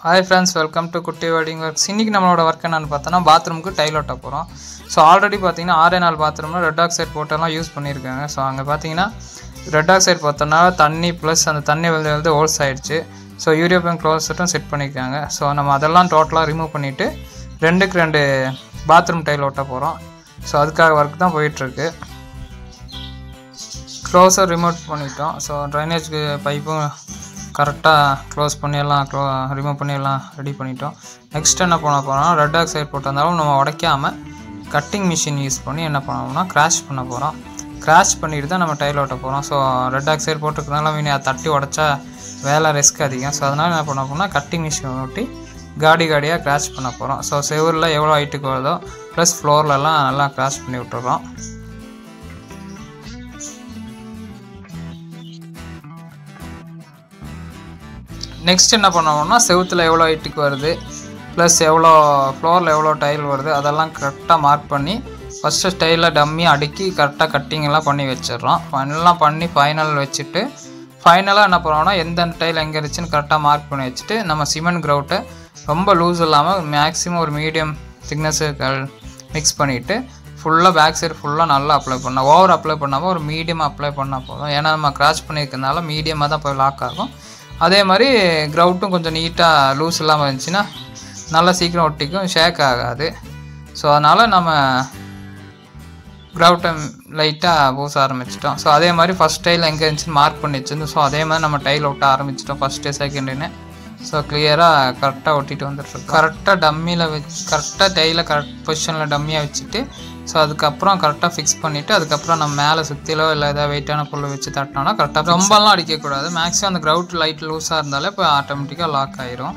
Hi friends, welcome to Kutti Wedding Works. இன்னைக்கு நம்மளோட work என்னன்னு பார்த்தோம்னா பாத்ரூமுக்கு டைல் ஒட்ட போகிறோம். ஸோ ஆல்ரெடி பார்த்தீங்கன்னா 6 பாத்ரூமில் ரெட் ஆக்சைடு போட்டெல்லாம் யூஸ் பண்ணியிருக்காங்க. ஸோ அங்கே பார்த்தீங்கன்னா ரெட் ஆக்சைடு பார்த்தோம்னால தண்ணி ப்ளஸ் அந்த தண்ணி வந்து ஹோல்ஸ் ஆகிடுச்சு. ஸோ யூரோப்பியன் க்ளோசட்டும் செட் பண்ணியிருக்காங்க. ஸோ நம்ம அதெல்லாம் டோட்டலாக ரிமூவ் பண்ணிவிட்டு 2 பாத்ரூம் டைல் ஒட்ட போகிறோம். ஸோ அதுக்காக ஒர்க் தான் போயிட்டுருக்கு. க்ளோஸர் ரிமூவ் பண்ணிட்டோம். ஸோ ட்ரைனேஜ்க்கு பைப்பும் கரெக்டாக க்ளோஸ் பண்ணிடலாம், ரிமூவ் பண்ணிடலாம், ரெடி பண்ணிட்டோம். நெக்ஸ்ட் என்ன பண்ண போகிறோம்னா ரெட் ஆக்சைடு போட்டிருந்தாலும் நம்ம உடைக்காமல் கட்டிங் மிஷின் யூஸ் பண்ணி என்ன பண்ணோம்னா கிராஷ் பண்ண போகிறோம். கிராஷ் பண்ணிட்டு தான் நம்ம டைல் ஓட்ட போகிறோம். ஸோ ரெட் ஆக்சைடு போட்டுக்கிறதுனால அதை தட்டி உடச்சா வேலை ரிஸ்க் அதிகம். ஸோ அதனால் என்ன பண்ண போகிறோம்னா கட்டிங் மிஷின் ஓட்டி காடியாக கிராஷ் பண்ண போகிறோம். ஸோ செவரில் எவ்வளோ ஹைட்டுக்கு வருதோ ப்ளஸ் ஃப்ளோர்லலாம் நல்லா கிராஷ் பண்ணி விட்டுறோம். நெக்ஸ்ட் என்ன பண்ணுவோம்னா செவுத்தில் எவ்வளோ ஹைட்டுக்கு வருது ப்ளஸ் எவ்வளோ ஃப்ளோரில் எவ்வளோ டைல் வருது அதெல்லாம் கரெக்டாக மார்க் பண்ணி ஃபஸ்ட்டு ஸ்டைலில் டம்மி அடுக்கி கரெக்டாக கட்டிங்கெல்லாம் பண்ணி வச்சிடுறோம். எல்லாம் பண்ணி ஃபைனல் வச்சுட்டு ஃபைனலாக என்ன பண்ணுவோம்னா எந்த டைல் எங்கே இருந்துச்சுன்னு கரெக்டாக மார்க் பண்ணி வச்சுட்டு நம்ம சிமெண்ட் கிரவுட்டை ரொம்ப லூஸ் இல்லாமல் மேக்ஸிமம் ஒரு மீடியம் திக்னஸ்ஸு மிக்ஸ் பண்ணிவிட்டு ஃபுல்லாக பேக் சைடு ஃபுல்லாக நல்லா அப்ளை பண்ணோம். ஓவர் அப்ளை பண்ணாமல் ஒரு மீடியமாக அப்ளை பண்ணால் போதும். ஏன்னா நம்ம கிராஷ் பண்ணியிருக்கனால மீடியமாக தான் போய் லாக் ஆகும். அதே மாதிரி கிரவுட்டும் கொஞ்சம் நீட்டாக லூஸ் இல்லாமல் இருந்துச்சுன்னா நல்லா சீக்கிரம் ஒட்டிக்கும், ஷேக் ஆகாது. ஸோ அதனால் நம்ம கிரவுட்டை லைட்டாக பூச ஆரம்பிச்சிட்டோம். ஸோ அதே மாதிரி ஃபஸ்ட் டைல் எங்கே இருந்துச்சுன்னு மார்க் பண்ணி வச்சுருந்தோம். ஸோ அதே மாதிரி நம்ம டைல் ஒட்ட ஆரம்பிச்சிட்டோம் ஃபஸ்ட்டு செகண்டுன்னு. ஸோ கிளியராக கரெக்டாக ஒட்டிட்டு வந்துட்டுருக்கோம். கரெக்டாக டம்மியில் வச்சு கரெக்டாக டைலை கரெக்ட் பொசிஷனில் டம்மியாக வச்சுட்டு ஸோ அதுக்கப்புறம் கரெக்டாக ஃபிக்ஸ் பண்ணிவிட்டு அதுக்கப்புறம் நம்ம மேலே சுற்றிலோ இல்லை ஏதாவது வெயிட்டான பொருள் வச்சு தட்டினோன்னா கரெக்டாக ரொம்பலாம் அடிக்கக்கூடாது. மேக்ஸிமம் அந்த கிரவுட் லைட் லூஸாக இருந்தாலே இப்போ ஆட்டோமேட்டிக்காக லாக் ஆயிரும்.